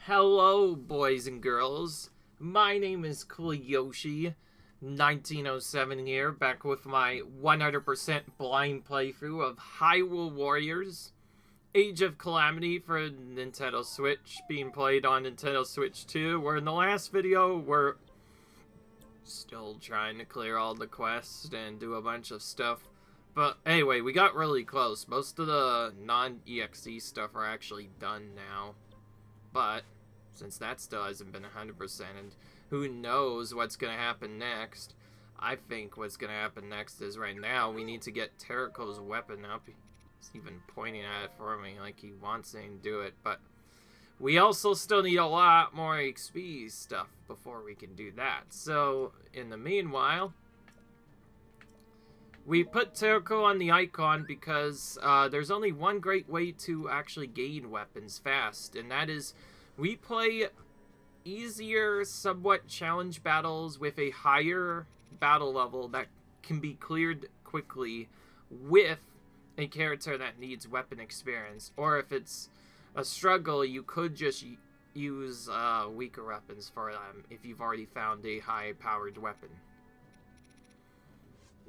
Hello, boys and girls. My name is Koyoshi, 1907 here, back with my 100% blind playthrough of Hyrule Warriors, Age of Calamity for Nintendo Switch, being played on Nintendo Switch 2, where in the last video, we're still trying to clear all the quests and do a bunch of stuff. But anyway, we got really close. Most of the non-EXE stuff are actually done now. But since that still hasn't been 100%, and who knows what's going to happen next, I think what's going to happen next is right now we need to get Terraco's weapon up. He's even pointing at it for me like he wants me to do it, but we also still need a lot more XP stuff before we can do that. So, in the meanwhile, we put Terraco on the icon because there's only one great way to actually gain weapons fast, and that is we play easier, somewhat challenge battles with a higher battle level that can be cleared quickly with a character that needs weapon experience. Or if it's a struggle, you could just use weaker weapons for them if you've already found a high-powered weapon.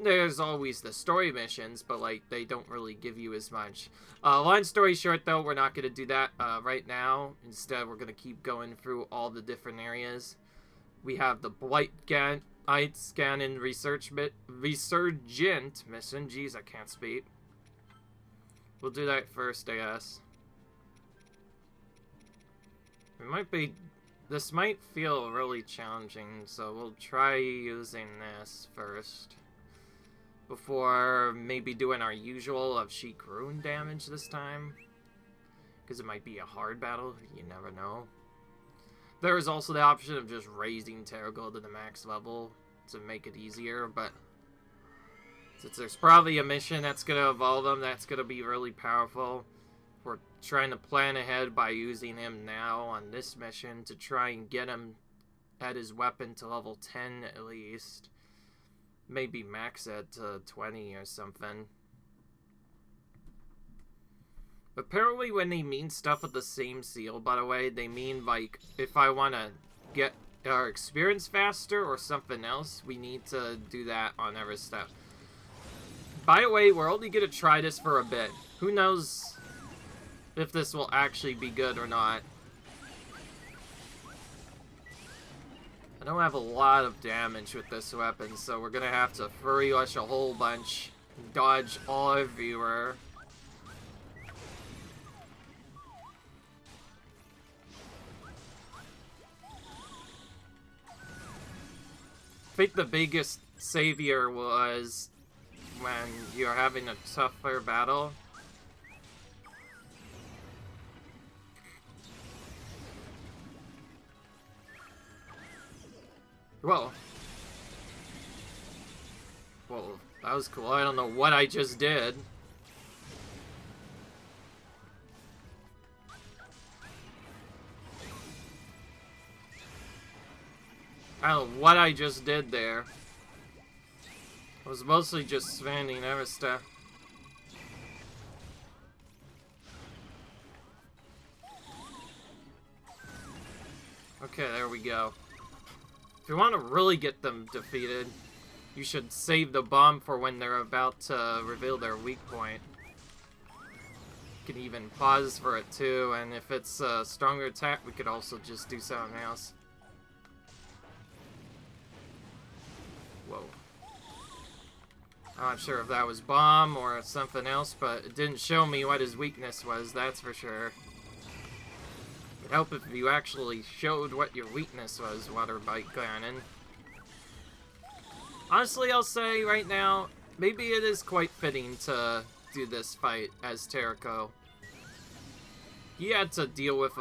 There's always the story missions, but like they don't really give you as much. Long story short, though, we're not going to do that right now. Instead, we're going to keep going through all the different areas. We have the Blight Scanning Resurgent mission. Jeez, I can't speak. We'll do that first, I guess. This might feel really challenging, so we'll try using this first before maybe doing our usual of Sheik Rune damage this time, because it might be a hard battle, you never know. There is also the option of just raising Terrago to the max level to make it easier, but since there's probably a mission that's going to evolve him, that's going to be really powerful. We're trying to plan ahead by using him now on this mission to try and get him at his weapon to level 10 at least. Maybe max it to 20 or something. Apparently when they mean stuff with the same seal, by the way, they mean like if I want to get our experience faster or something else, we need to do that on every step. By the way, we're only going to try this for a bit. Who knows if this will actually be good or not. I don't have a lot of damage with this weapon, so we're gonna have to furry rush a whole bunch, dodge all everywhere. I think the biggest savior was when you're having a tougher battle. Whoa, that was cool. I don't know what I just did. I don't know what I just did there. I was mostly just standing there stuff. Okay, there we go. If you want to really get them defeated, you should save the bomb for when they're about to reveal their weak point. You can even pause for it too, and if it's a stronger attack, we could also just do something else. Whoa. I'm not sure if that was bomb or something else, but it didn't show me what his weakness was, that's for sure. It'd help if you actually showed what your weakness was, Water Bite Cannon. Honestly, I'll say right now, maybe it is quite fitting to do this fight as Terraco. He had to deal with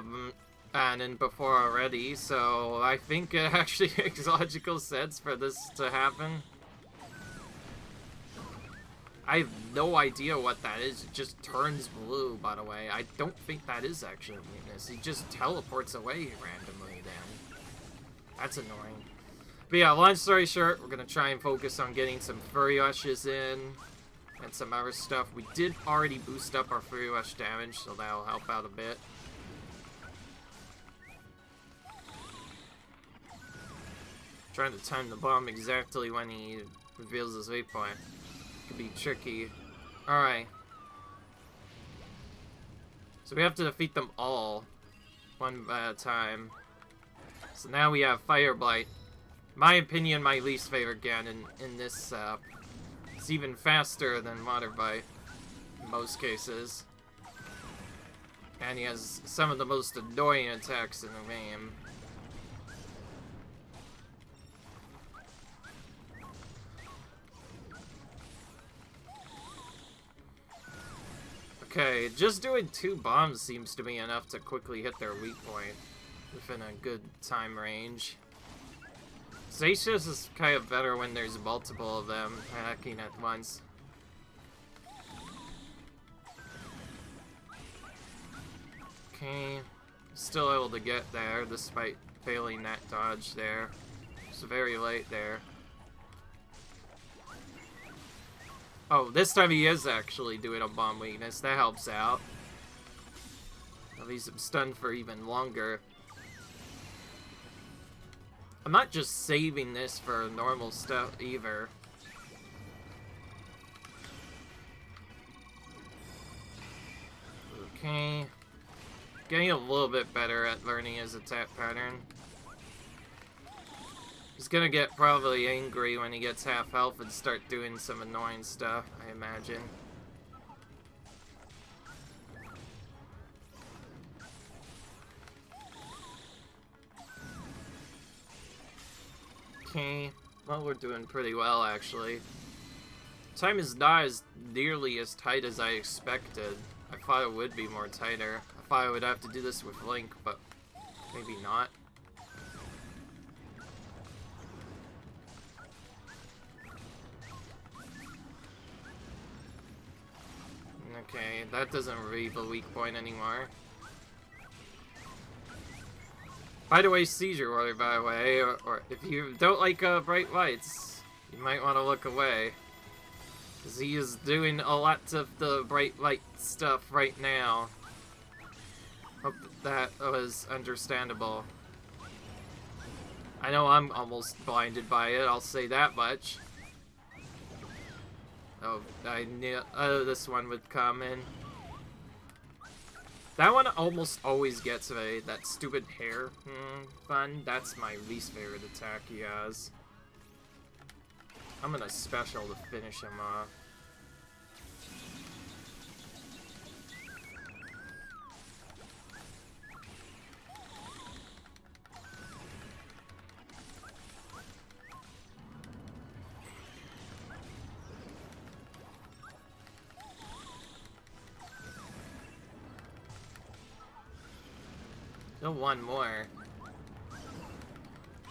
Ganon before already, so I think it actually makes logical sense for this to happen. I have no idea what that is. It just turns blue, by the way. I don't think that is actually a weakness. He just teleports away randomly then. That's annoying. But yeah, long story short, we're going to try and focus on getting some Furry Rushes in and some other stuff. We did already boost up our Furry Rush damage, so that'll help out a bit. Trying to time the bomb exactly when he reveals his waypoint could be tricky. Alright. So we have to defeat them all, one at a time. So now we have Fire Blight. My opinion, my least favorite Ganon in this sap. It's even faster than Water Bite in most cases. And he has some of the most annoying attacks in the game. Okay, just doing 2 bombs seems to be enough to quickly hit their weak point within a good time range. Statius is kind of better when there's multiple of them attacking at once. Okay, still able to get there despite failing that dodge there. It's very late there. Oh, this time he is actually doing a bomb weakness. That helps out. At least I'm stunned for even longer. I'm not just saving this for normal stuff either. Okay. Getting a little bit better at learning his attack pattern. He's gonna get probably angry when he gets half health and start doing some annoying stuff, I imagine. Okay, well, we're doing pretty well, actually. Time is not as nearly as tight as I expected. I thought it would be more tighter. I thought I would have to do this with Link, but maybe not. Okay, that doesn't reveal a weak point anymore. By the way, Seizure Warrior, by the way, or if you don't like bright lights, you might want to look away. Because he is doing a lot of the bright light stuff right now. Hope that was understandable. I know I'm almost blinded by it, I'll say that much. Oh, I knew this one would come in. That one almost always gets me. That stupid hair fun. That's my least favorite attack he has. I'm gonna special to finish him off. Still one more.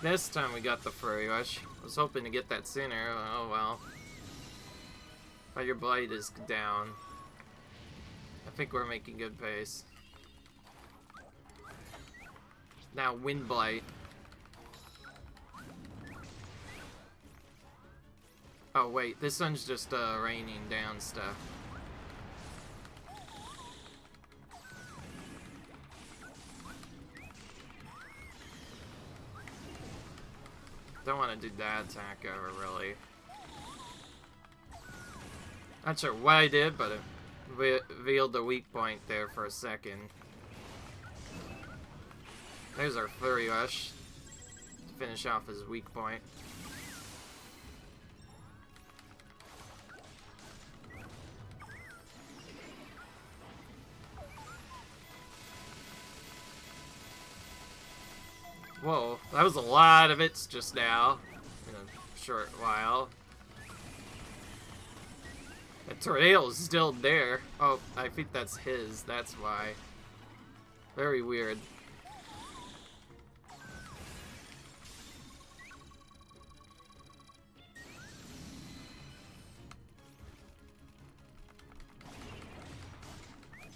This time we got the Furry Rush. I was hoping to get that sooner. Oh well. But your Blight is down. I think we're making good pace. Now Wind Blight. Oh wait, this one's just raining down stuff. Don't want to do that attack ever, really. Not sure what I did, but it revealed the weak point there for a second. There's our Flurry Rush to finish off his weak point. Whoa, that was a lot of hits just now, in a short while. The tornado is still there. Oh, I think that's his, that's why. Very weird.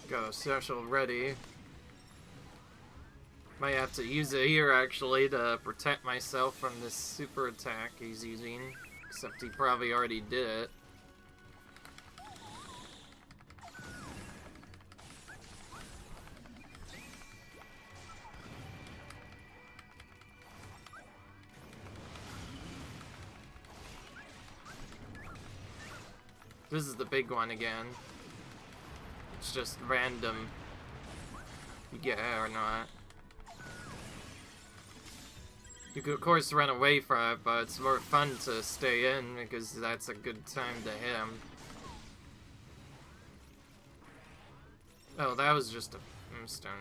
Go, special ready. Might have to use it here, actually, to protect myself from this super attack he's using. Except he probably already did it. This is the big one again. It's just random. You get it or not. You could, of course, run away from it, but it's more fun to stay in because that's a good time to hit him. Oh, that was just a stone.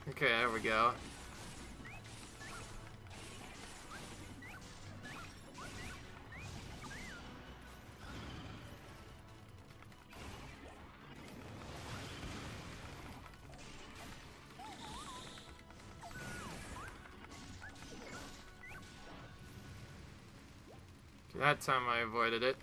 Okay, there we go. That time I avoided it.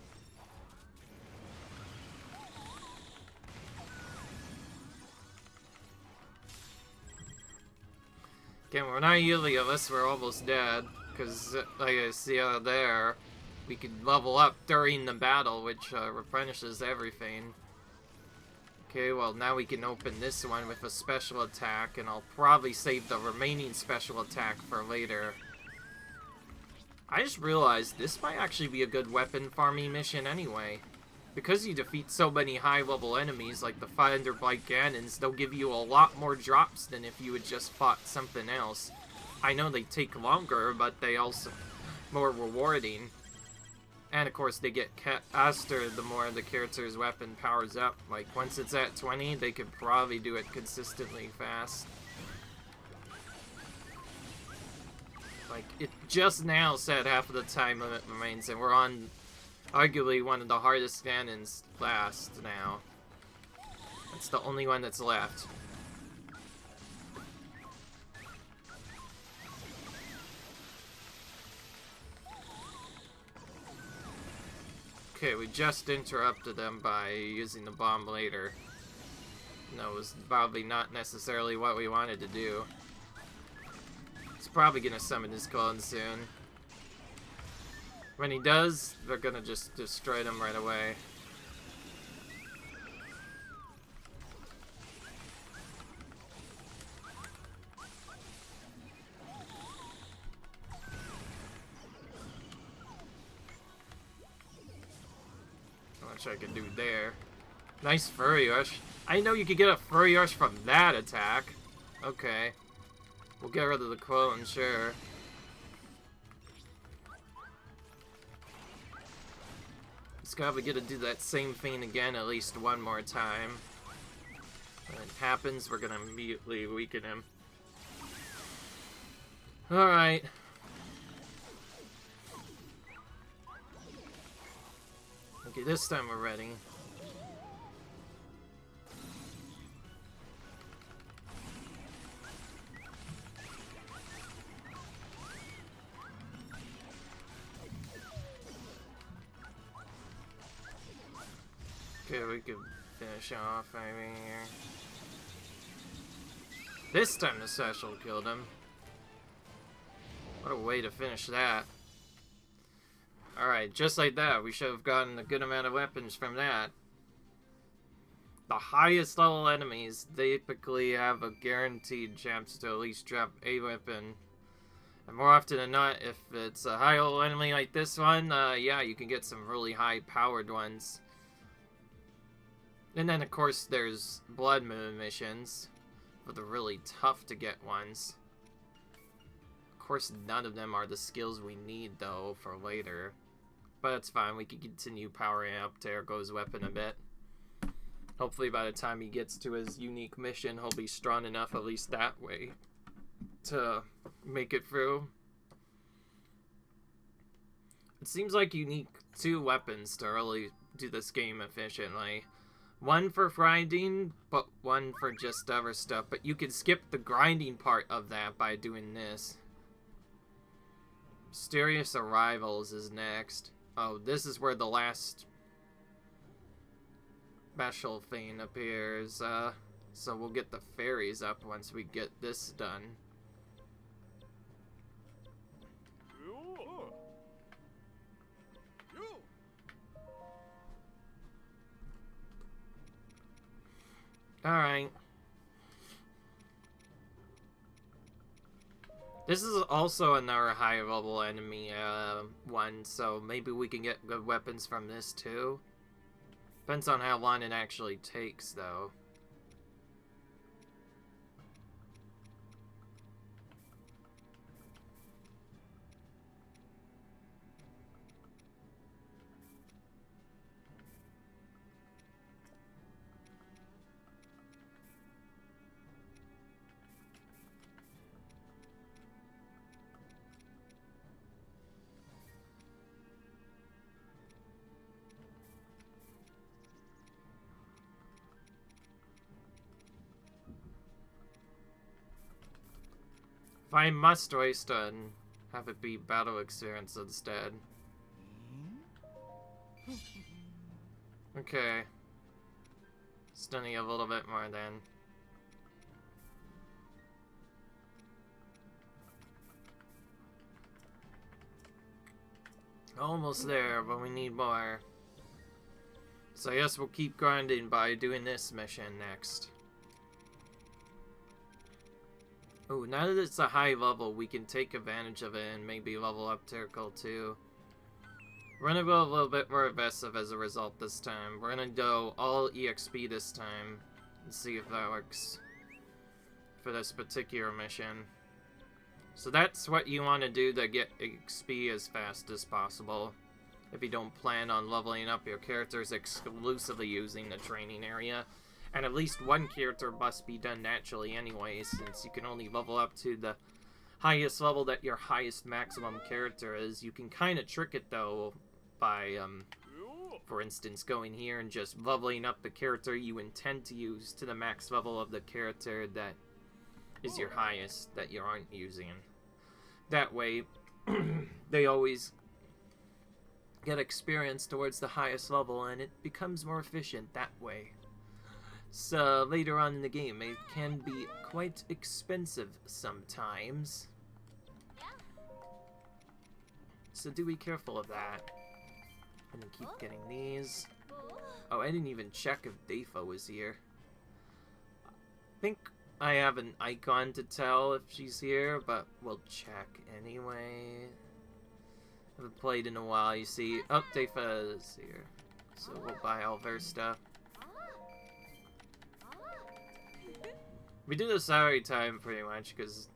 Again, we're not healing unless we're almost dead, because like I see out there, we can level up during the battle, which replenishes everything. Okay, well now we can open this one with a special attack, and I'll probably save the remaining special attack for later. I just realized this might actually be a good weapon farming mission anyway. Because you defeat so many high-level enemies like the 500 Blight Cannons, they'll give you a lot more drops than if you had just fought something else. I know they take longer, but they also more rewarding. And of course they get faster the more the character's weapon powers up. Like once it's at 20, they could probably do it consistently fast. Like, it just now said half of the time limit remains, and we're on arguably one of the hardest cannons last now. That's the only one that's left. Okay, we just interrupted them by using the bomb later. No, it was probably not necessarily what we wanted to do. He's probably gonna summon his clone soon. When he does, they're gonna just destroy them right away. How much I can do there. Nice Furry Rush. I know you could get a Furry Rush from that attack. Okay. We'll get rid of the clone, sure. Just gotta get to do that same thing again at least one more time. When it happens, we're gonna immediately weaken him. Alright. Okay, this time we're ready. Okay, we can finish off, I mean, here. This time the special killed him. What a way to finish that. Alright, just like that, we should have gotten a good amount of weapons from that. The highest level enemies typically have a guaranteed chance to at least drop a weapon. And more often than not, if it's a high level enemy like this one, yeah, you can get some really high powered ones. And then, of course, there's Blood Moon missions for the really tough to get ones. Of course, none of them are the skills we need, though, for later. But that's fine, we can continue powering up Terrago's weapon a bit. Hopefully by the time he gets to his unique mission, he'll be strong enough, at least that way, to make it through. It seems like you need 2 weapons to really do this game efficiently. One for grinding, but one for just other stuff. But you can skip the grinding part of that by doing this. Mysterious Arrivals is next. Oh, this is where the last special thing appears. So we'll get the fairies up once we get this done. Alright. This is also another high level enemy one, so maybe we can get good weapons from this too. Depends on how long it actually takes, though. If I must waste and have it be battle experience instead. Okay. Stunning a little bit more then. Almost there, but we need more. So I guess we'll keep grinding by doing this mission next. Oh, now that it's a high level, we can take advantage of it and maybe level up Turkle too. We're gonna go a little bit more aggressive as a result this time. We're gonna go all EXP this time and see if that works for this particular mission. So that's what you want to do to get XP as fast as possible. If you don't plan on leveling up your characters exclusively using the training area. And at least one character must be done naturally anyway, since you can only level up to the highest level that your highest maximum character is. You can kind of trick it though by, for instance, going here and just leveling up the character you intend to use to the max level of the character that is your highest that you aren't using. That way, they always get experience towards the highest level and it becomes more efficient that way. So later on in the game, it can be quite expensive sometimes. So do be careful of that. I'm gonna keep getting these. Oh, I didn't even check if Defa was here. I think I have an icon to tell if she's here, but we'll check anyway. I haven't played in a while, you see. Oh, Defa is here. So we'll buy all of her stuff. We do this every time, pretty much, because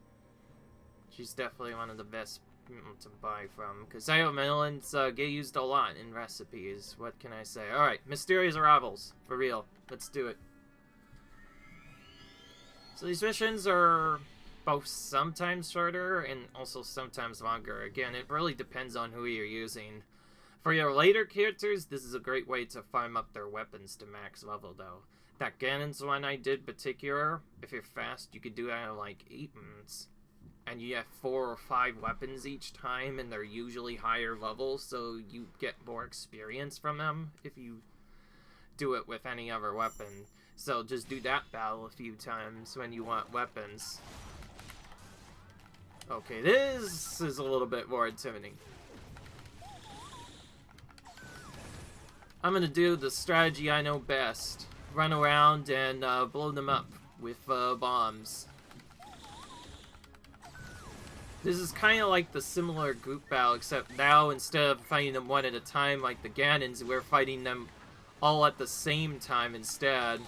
she's definitely one of the best to buy from. Because melons get used a lot in recipes. What can I say? Alright, mysterious arrivals. For real. Let's do it. So these missions are both sometimes shorter and also sometimes longer. Again, it really depends on who you're using. For your later characters, this is a great way to farm up their weapons to max level, though. That Ganon's one I did particular, if you're fast, you could do that in like 8 minutes. And you have 4 or 5 weapons each time, and they're usually higher levels, so you get more experience from them if you do it with any other weapon. So just do that battle a few times when you want weapons. Okay, this is a little bit more intimidating. I'm gonna do the strategy I know best. Run around and blow them up with bombs. This is kind of like the similar group battle, except now instead of fighting them one at a time like the Ganons, we're fighting them all at the same time instead.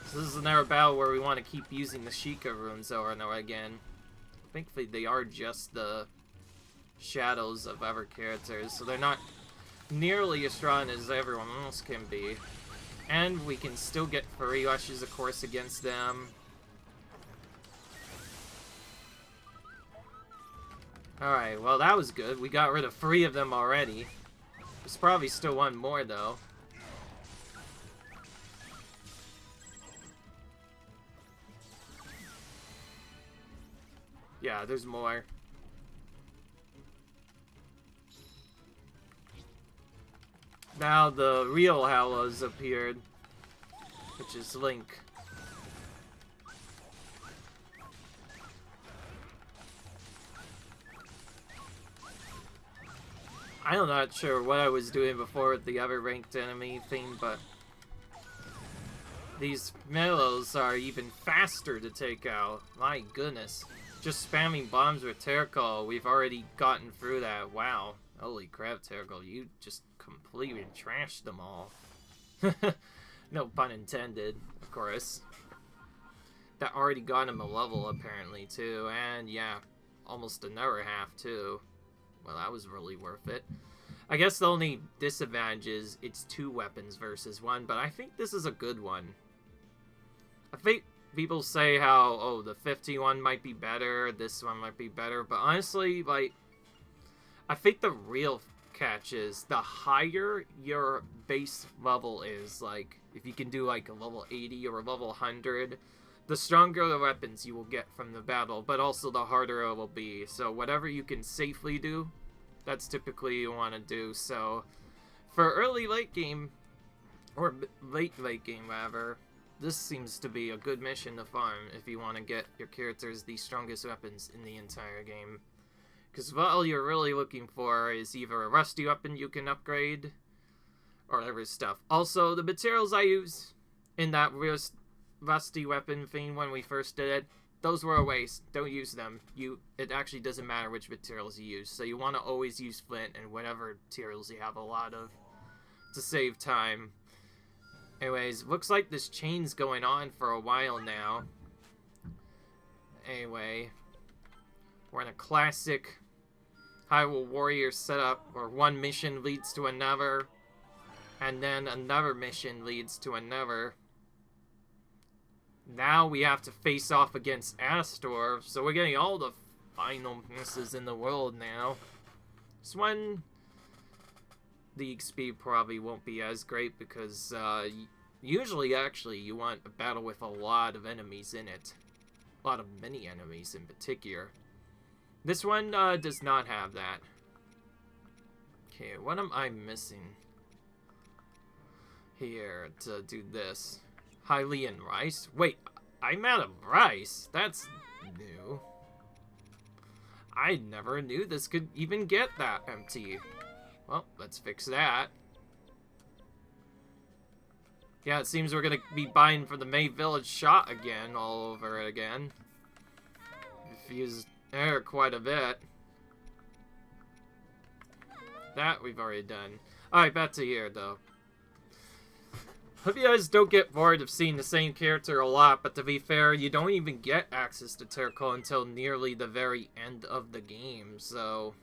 So this is another battle where we want to keep using the Sheikah runes over and over again. Thankfully they are just the shadows of other characters, so they're not nearly as strong as everyone else can be. And we can still get free rushes, of course, against them. Alright, well that was good. We got rid of 3 of them already. There's probably still one more, though. Yeah, there's more. Now the real Hallows appeared, which is Link. I'm not sure what I was doing before with the other ranked enemy thing, but these Mellows are even faster to take out. My goodness. just spamming bombs with Tercal, we've already gotten through that. Wow. Holy crap, Tercal, you just completely trashed them all. No pun intended, of course. That already got him a level, apparently, too. And, yeah, almost another half, too. Well, that was really worth it. I guess the only disadvantage is it's 2 weapons versus 1, but I think this is a good one. I think people say how, oh, the 51 might be better, this one might be better, but honestly, like, I think the real catch is the higher your base level is, like, if you can do, like, a level 80 or a level 100, the stronger the weapons you will get from the battle, but also the harder it will be. So whatever you can safely do, that's typically you want to do. So for early late game, or late game rather, this seems to be a good mission to farm if you want to get your characters the strongest weapons in the entire game. Because what all you're really looking for is either a rusty weapon you can upgrade, or other stuff. Also, the materials I use in that rusty weapon thing when we first did it, those were a waste. Don't use them. It actually doesn't matter which materials you use. So you want to always use flint and whatever materials you have a lot of to save time. Anyways, looks like this chain's going on for a while now. Anyway, we're in a classic Hyrule Warriors setup where one mission leads to another, and then another mission leads to another. Now we have to face off against Astor, so we're getting all the final misses in the world now. This one, the XP probably won't be as great because usually, actually, you want a battle with a lot of enemies in it. A lot of mini enemies in particular. This one does not have that. Okay, what am I missing here to do this? Hylian rice? Wait, I'm out of rice? That's new. I never knew this could even get that empty. Well, let's fix that. Yeah, it seems we're gonna be buying for the May Village shot again, all over again. We've used air quite a bit. That we've already done. Alright, back to here, though. Hope you guys don't get bored of seeing the same character a lot, but to be fair, you don't even get access to Tercal until nearly the very end of the game, so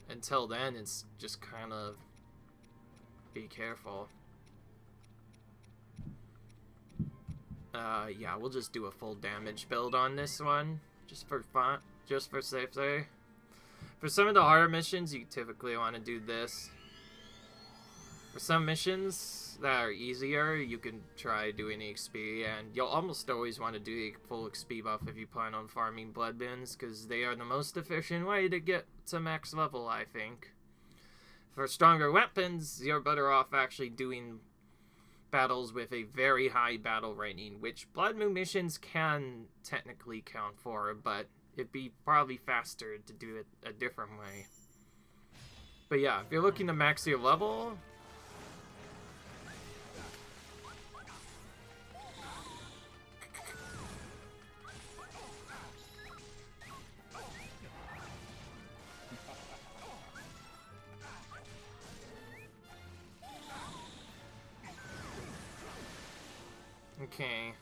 until then, it's just kind of be careful. Yeah, we'll just do a full damage build on this one, just for fun, just for safety. For some of the harder missions, you typically want to do this. For some missions that are easier, you can try doing XP, and you'll almost always want to do a full XP buff if you plan on farming blood bins, because they are the most efficient way to get to max level, I think. For stronger weapons, you're better off actually doing battles with a very high battle rating, which Blood Moon missions can technically count for, but it'd be probably faster to do it a different way. But yeah, if you're looking to max your level, okay.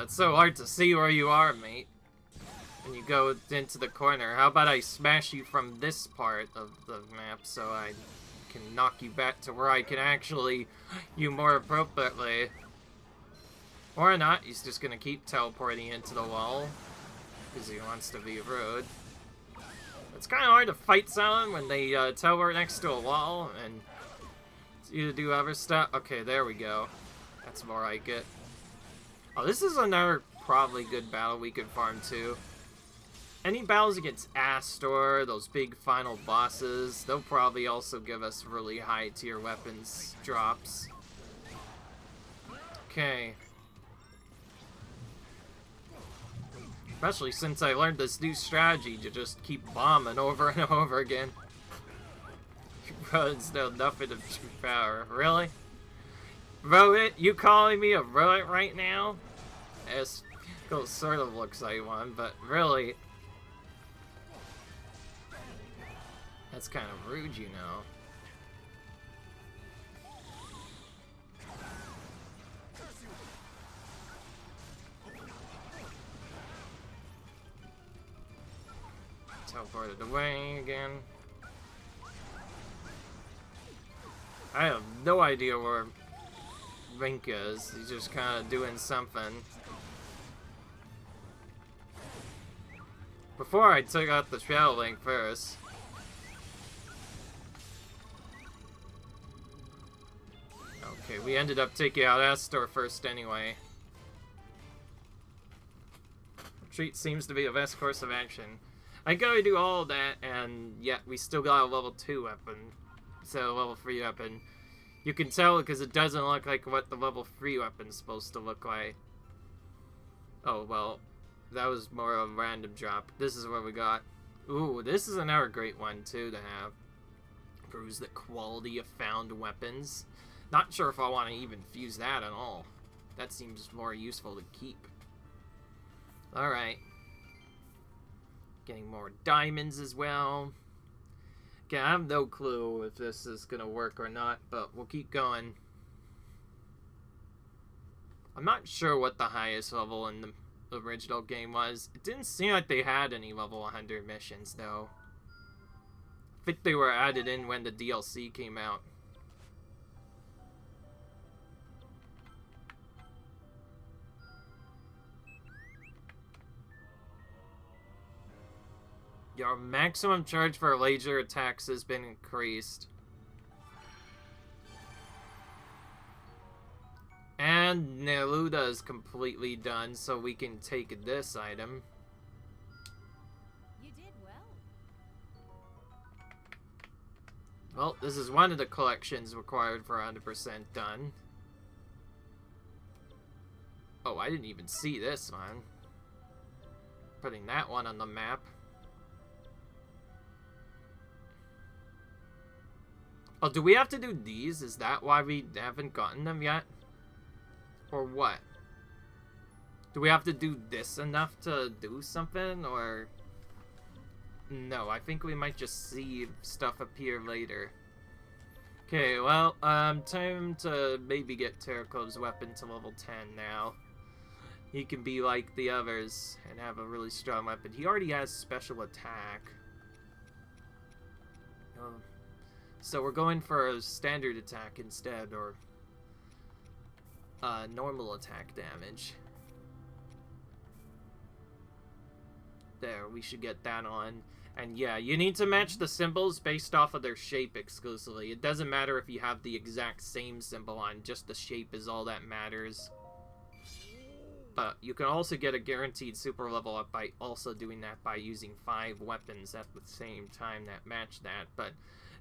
It's so hard to see where you are, mate. When you go into the corner. How about I smash you from this part of the map so I can knock you back to where I can actually you more appropriately. Or not, he's just gonna keep teleporting into the wall because he wants to be rude. It's kind of hard to fight someone when they teleport next to a wall and you do other stuff. Okay, there we go. That's more like it. Oh, this is another probably good battle we could farm too. Any battles against Astor, those big final bosses, they'll probably also give us really high tier weapons drops. Okay. Especially since I learned this new strategy to just keep bombing over and over again. Because there's nothing of true power. Really? Rodent? You calling me a rodent right now? It sort of looks like one, but really... That's kind of rude, you know. Teleported away again. I have no idea where Link is. He's just kind of doing something. Before I took out the Shadow Link first. Okay, we ended up taking out Astor first anyway. Retreat seems to be the best course of action. I gotta do all of that, and yet we still got a level 2 weapon. So a level 3 weapon. You can tell because it doesn't look like what the level 3 weapon's supposed to look like. Oh, well. That was more of a random drop. This is what we got. Ooh, this is another great one, too, to have. Proves the quality of found weapons. Not sure if I want to even fuse that at all. That seems more useful to keep. Alright. Getting more diamonds as well. Okay, I have no clue if this is going to work or not, but we'll keep going. I'm not sure what the highest level in the original game was. It didn't seem like they had any level 100 missions, though. I think they were added in when the DLC came out. Your maximum charge for laser attacks has been increased. And Neruda is completely done, so we can take this item. You did well. Well, this is one of the collections required for 100% done. Oh, I didn't even see this one. Putting that one on the map. Oh, do we have to do these? Is that why we haven't gotten them yet? Or what? Do we have to do this enough to do something, or... No, I think we might just see stuff appear later. Okay, well, time to maybe get Terraco's weapon to level 10 now. He can be like the others and have a really strong weapon. He already has special attack. So we're going for a standard attack instead, or normal attack damage. There, we should get that on. And yeah, you need to match the symbols based off of their shape exclusively. It doesn't matter if you have the exact same symbol on, just the shape is all that matters. But you can also get a guaranteed super level up by also doing that by using 5 weapons at the same time that match that. But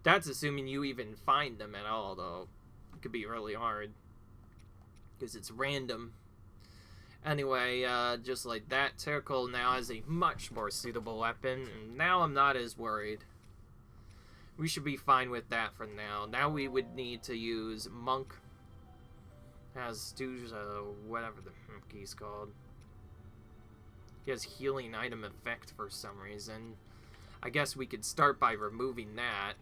that's assuming you even find them at all, though. It could be really hard. Because it's random. Anyway, just like that, Terracool now has a much more suitable weapon, and now I'm not as worried. We should be fine with that for now. Now we would need to use Monk. Has whatever the heck he's called. He has healing item effect for some reason. I guess we could start by removing that.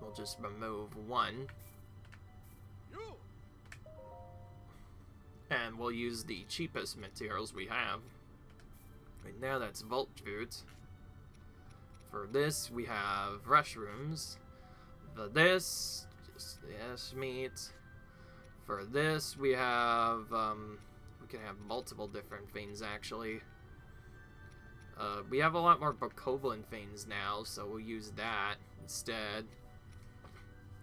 We'll just remove 1. And we'll use the cheapest materials we have. Right now that's Voltfoot. For this we have Rushrooms. For this, just yes, meat. For this we have, we can have multiple different things actually. We have a lot more Bokoblin things now, so we'll use that instead.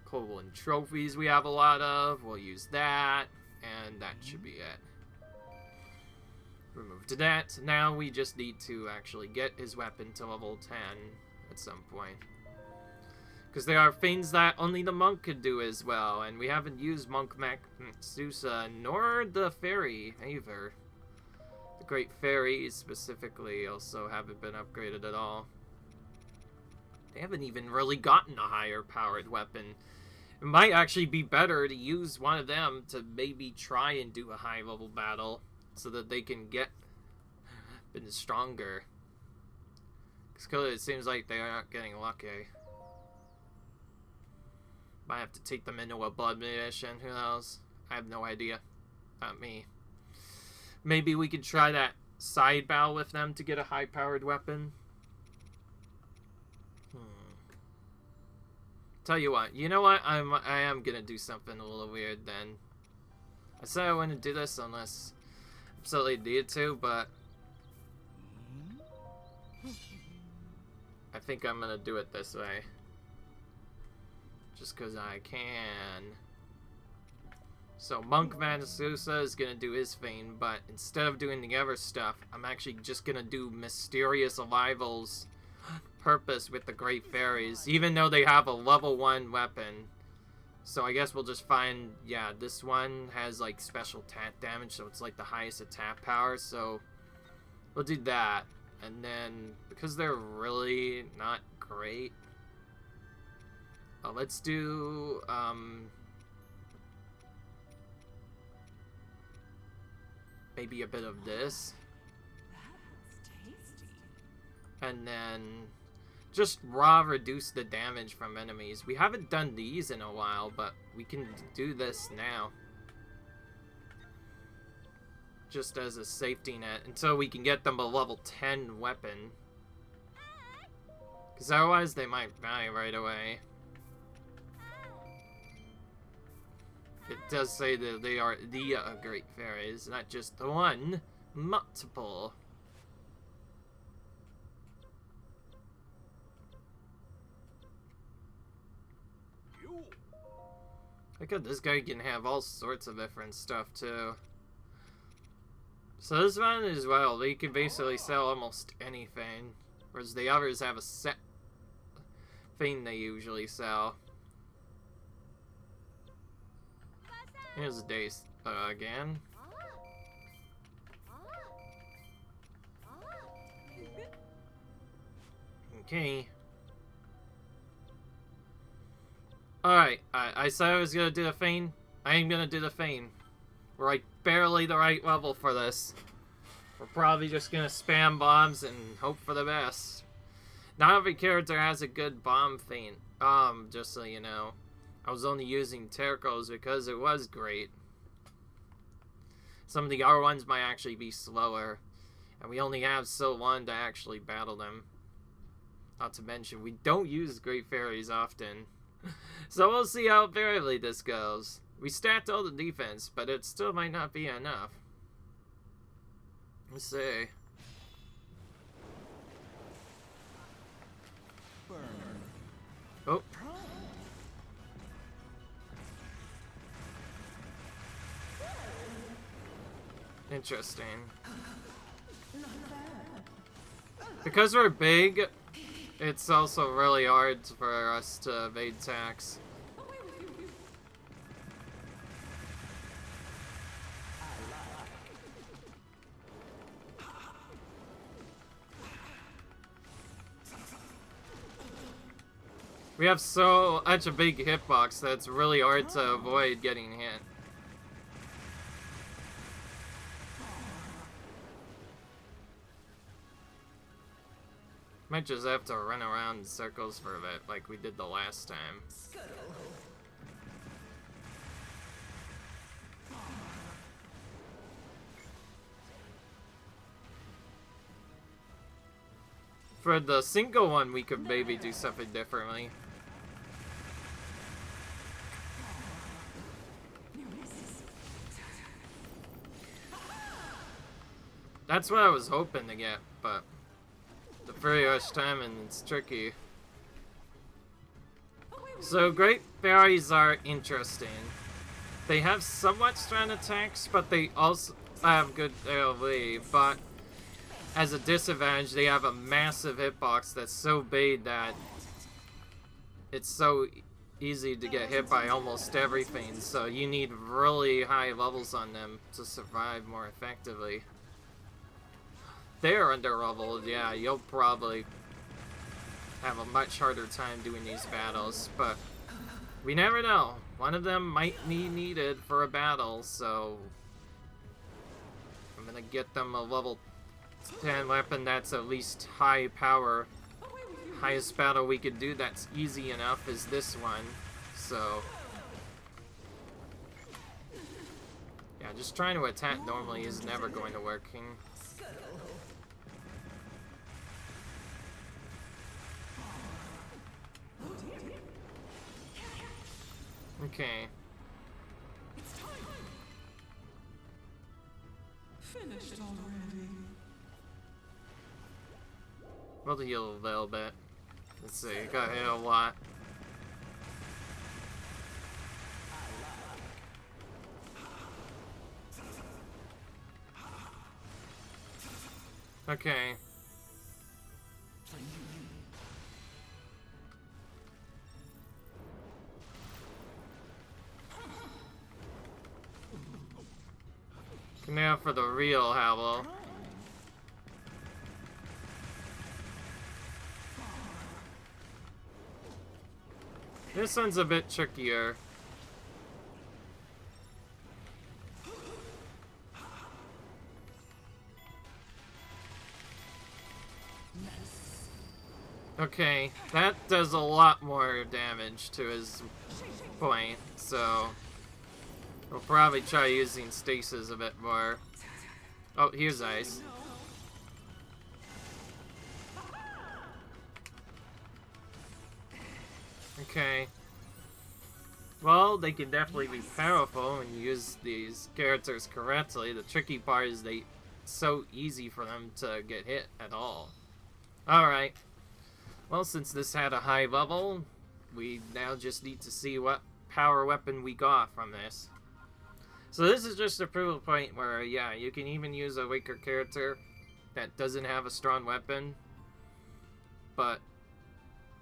Koblin trophies we have a lot of, we'll use that. And that should be it. Remove to that. Now we just need to actually get his weapon to level 10 at some point. Because there are things that only the monk could do as well. And we haven't used Monk Susa nor the fairy either. The Great Fairies specifically also haven't been upgraded at all. They haven't even really gotten a higher powered weapon. It might actually be better to use one of them to maybe try and do a high level battle so that they can get been stronger. Because it seems like they are not getting lucky. Might have to take them into a blood mission, who knows? I have no idea. Not me. Maybe we could try that side battle with them to get a high powered weapon. Tell you what, you know what? I am gonna do something a little weird then. I said I wouldn't do this unless I absolutely needed to, but I think I'm gonna do it this way. Just because I can. So Monk Manasusa is gonna do his thing, but instead of doing the other stuff, I'm actually just gonna do Mysterious Arrival's purpose with the Great Fairies, even though they have a level 1 weapon. So I guess we'll just find, yeah, this one has like special attack damage, so it's like the highest attack power, so we'll do that. And then, because they're really not great, let's do, maybe a bit of this. That's tasty. And then just raw reduce the damage from enemies. We haven't done these in a while, but we can do this now. Just as a safety net until we can get them a level 10 weapon. Because otherwise they might die right away. It does say that they are the Great Fairies, not just the one, multiple. Look at this guy can have all sorts of different stuff too. So this one as well, they can basically sell almost anything, whereas the others have a set thing they usually sell. Here's the days again. Okay. Alright, I said I was gonna do the feign. I ain't gonna do the feign. We're like barely the right level for this. We're probably just gonna spam bombs and hope for the best. Not every character has a good bomb feint. Just so you know. I was only using Terkos because it was great. Some of the other ones might actually be slower. And we only have so long to actually battle them. Not to mention, we don't use Great Fairies often. So we'll see how variably this goes. We stacked all the defense, but it still might not be enough. Let's see. Oh. Interesting. Because we're big, it's also really hard for us to evade attacks. We have so much a big hitbox that it's really hard to avoid getting hit. Might just have to run around in circles for a bit, like we did the last time. For the single one, we could maybe do something differently. That's what I was hoping to get, but the very first time and it's tricky. So Great Fairies are interesting. They have somewhat strong attacks, but they also have good AoE, but as a disadvantage, they have a massive hitbox that's so big that it's so easy to get hit by almost everything, so you need really high levels on them to survive more effectively. They're under leveled, yeah, you'll probably have a much harder time doing these battles, but We never know. One of them might be needed for a battle, so I'm gonna get them a level 10 weapon that's at least high power. Highest battle we could do that's easy enough is this one, so yeah, just trying to attack normally is never going to work. Okay. Finished already. We'll heal a little bit. Let's see, got hit a lot. Okay. Now for the real Howl. This one's a bit trickier. Okay, that does a lot more damage to his point, so we'll probably try using stasis a bit more. Oh, here's ice. Okay. Well, they can definitely be powerful when you use these characters correctly. The tricky part is it's so easy for them to get hit at all. Alright. Well, since this had a high level, we now just need to see what power weapon we got from this. So this is just a proof point where, yeah, you can even use a weaker character that doesn't have a strong weapon, but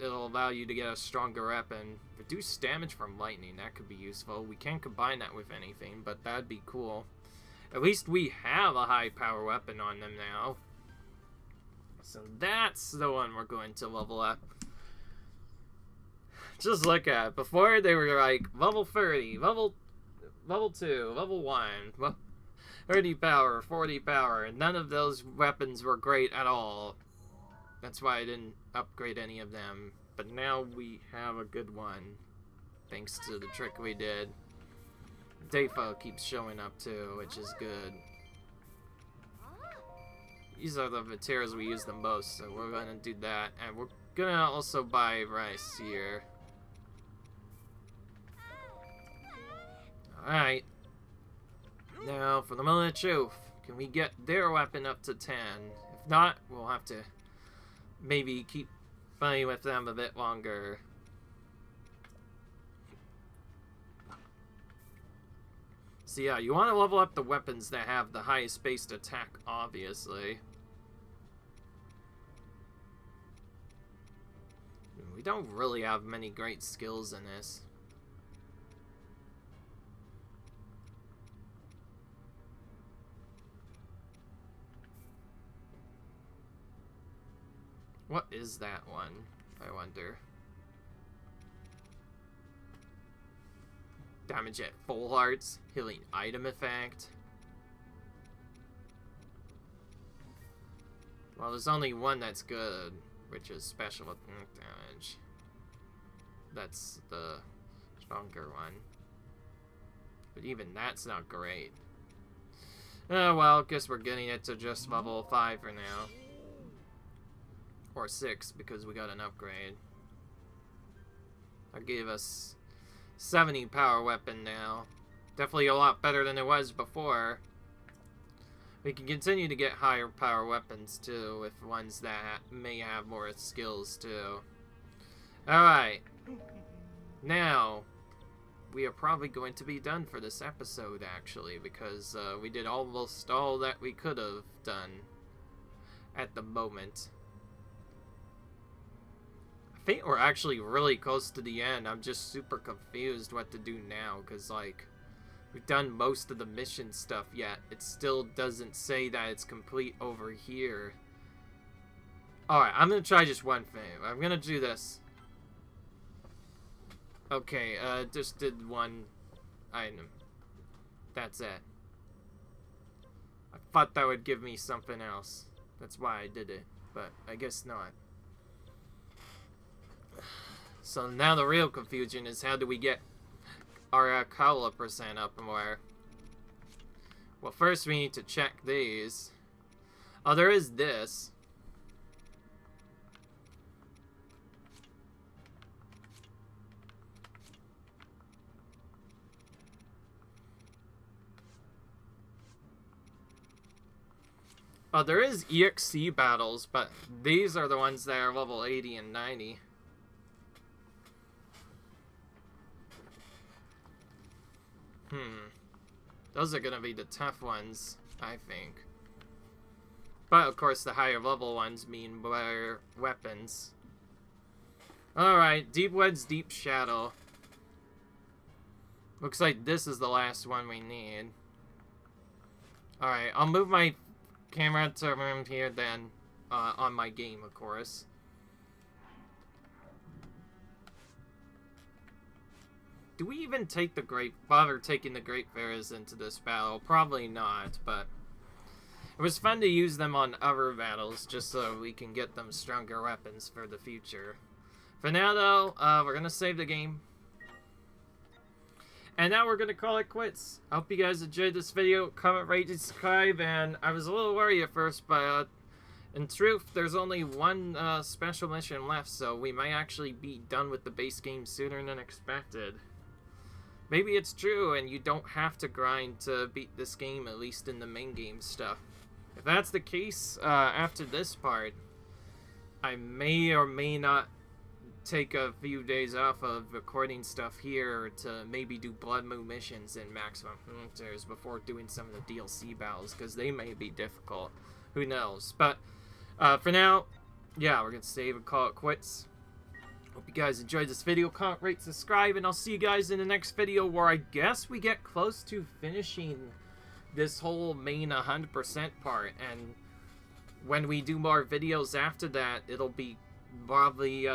it'll allow you to get a stronger weapon. Reduce damage from lightning, that could be useful. We can't combine that with anything, but that'd be cool. At least we have a high power weapon on them now. So that's the one we're going to level up. Just look at it. Before they were like level 30, level 2, level 1, 30 power, 40 power, and none of those weapons were great at all. That's why I didn't upgrade any of them. But now we have a good one, thanks to the trick we did. Defa keeps showing up too, which is good. These are the materials we use the most, so we're gonna do that. And we're gonna also buy rice here. Alright. Now, for the moment of truth, can we get their weapon up to 10? If not, we'll have to maybe keep playing with them a bit longer. So yeah, you want to level up the weapons that have the highest based attack, obviously. We don't really have many great skills in this. What is that one, I wonder? Damage at full hearts, healing item effect. Well, there's only one that's good, which is special attack damage. That's the stronger one. But even that's not great. Oh well, guess we're getting it to just level 5 for now. Or 6, because we got an upgrade. That gave us 70 power weapon now. Definitely a lot better than it was before. We can continue to get higher power weapons too, with ones that may have more skills too. Alright. Now, we are probably going to be done for this episode actually, because we did almost all that we could have done at the moment. I think we're actually really close to the end. I'm just super confused what to do now, because like we've done most of the mission stuff yet. It still doesn't say that it's complete over here. Alright, I'm gonna try just one thing. I'm gonna do this. Okay, just did one item. That's it. I thought that would give me something else. That's why I did it, but I guess not. So now the real confusion is how do we get our Kaula percent up more? Well, first we need to check these. Oh, there is this. Oh, there is EXC battles, but these are the ones that are level 80 and 90. Those are gonna be the tough ones, I think. But, of course, the higher level ones mean better weapons. Alright, Deep Woods, Deep Shadow. Looks like this is the last one we need. Alright, I'll move my camera to around here then, on my game, of course. Do we even take the bother taking the Great Pharaohs into this battle? Probably not, but it was fun to use them on other battles just so we can get them stronger weapons for the future. For now, though, we're gonna save the game. And now we're gonna call it quits. I hope you guys enjoyed this video. Comment, rate, and subscribe. And I was a little worried at first, but in truth, there's only one special mission left, so we might actually be done with the base game sooner than expected. Maybe it's true, and you don't have to grind to beat this game, at least in the main game stuff. If that's the case, after this part, I may or may not take a few days off of recording stuff here to maybe do Blood Moon missions in Maximum Hunters before doing some of the DLC battles, because they may be difficult. Who knows? But for now, yeah, we're going to save and call it quits. Hope you guys enjoyed this video. Comment, rate, subscribe, and I'll see you guys in the next video where I guess we get close to finishing this whole main 100% part. And when we do more videos after that, it'll be probably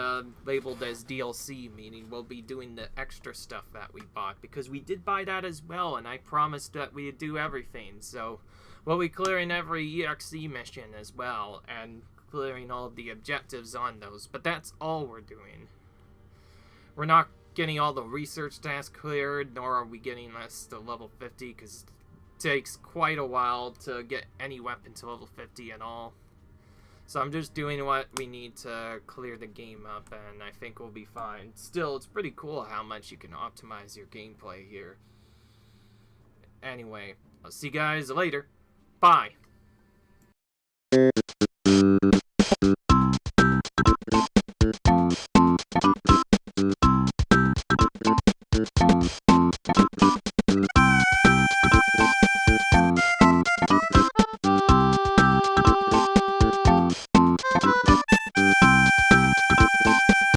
labeled as DLC, meaning we'll be doing the extra stuff that we bought, because we did buy that as well, and I promised that we'd do everything. So we'll be clearing every EXE mission as well, and clearing all of the objectives on those, but that's all we're doing. We're not getting all the research tasks cleared, nor are we getting us to level 50, because it takes quite a while to get any weapon to level 50 at all. So I'm just doing what we need to clear the game up, and I think we'll be fine. Still, it's pretty cool how much you can optimize your gameplay here. Anyway, I'll see you guys later. Bye!